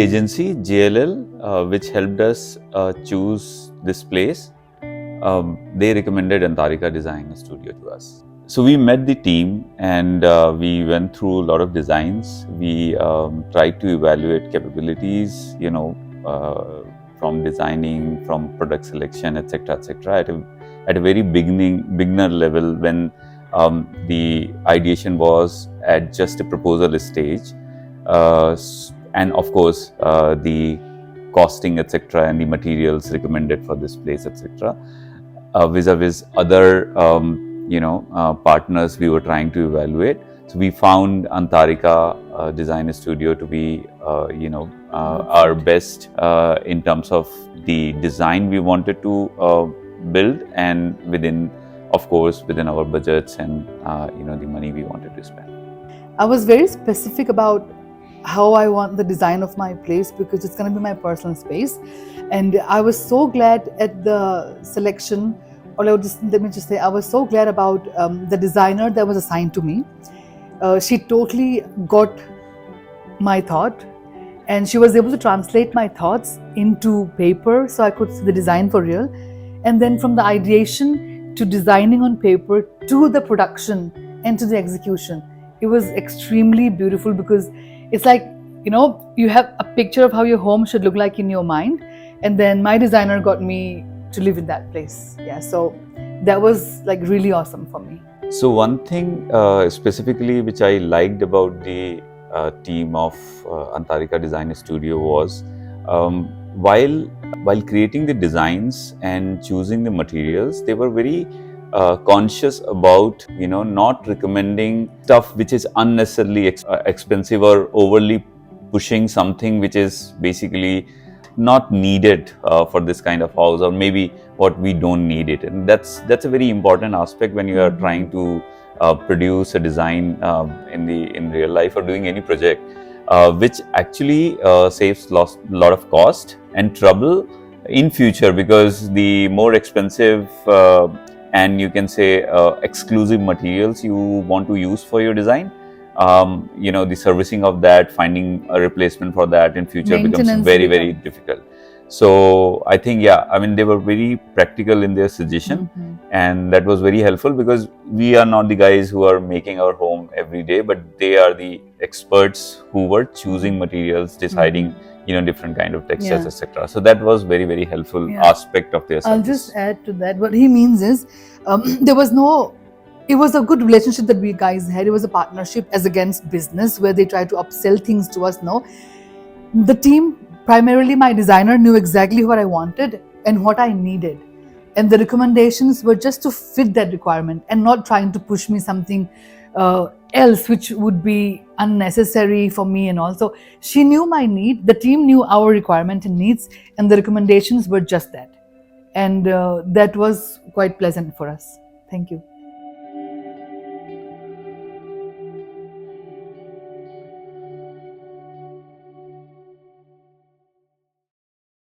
the agency JLL, which helped us choose this place. They recommended Aantarika Design Studio to us. So we met the team and we went through a lot of designs. We tried to evaluate capabilities, from designing, from product selection, etc., at a very beginner level, when the ideation was at just a proposal stage, and of course the costing, etc., and the materials recommended for this place, etc., vis-a-vis other partners we were trying to evaluate. So we found Aantarika Design Studio to be our best in terms of the design we wanted to build, and within our budgets and the money we wanted to spend. I was very specific about how I want the design of my place, because it's going to be my personal space. And I was so glad at the selection, or let me just say, I was so glad about the designer that was assigned to me. She totally got my thought, and she was able to translate my thoughts into paper so I could see the design for real. And then from the ideation to designing on paper to the production and to the execution, it was extremely beautiful, because it's like, you have a picture of how your home should look like in your mind, and then my designer got me to live in that place. Yeah, so that was like really awesome for me. So one thing specifically which I liked about the team of Aantarika Design Studio was while creating the designs and choosing the materials, they were very conscious about not recommending stuff which is unnecessarily expensive, or overly pushing something which is basically not needed for this kind of house, or maybe what we don't need it. And that's a very important aspect when you are trying to produce a design in real life, or doing any project, which actually saves lot of cost and trouble in future, because the more expensive and you can say exclusive materials you want to use for your design, the servicing of that, finding a replacement for that in future becomes very, very difficult. So I think, they were very practical in their suggestion, and that was very helpful, because we are not the guys who are making our home every day, but they are the experts who were choosing materials, deciding different kind of textures, etc. So that was very, very helpful aspect of their service. I'll just add to that. What he means is, it was a good relationship that we guys had. It was a partnership as against business, where they try to upsell things to us. No, the team, primarily my designer, knew exactly what I wanted and what I needed, and the recommendations were just to fit that requirement, and not trying to push me something else which would be unnecessary for me. And also, she knew my need, the team knew our requirement and needs, and the recommendations were just that. And that was quite pleasant for us. Thank you.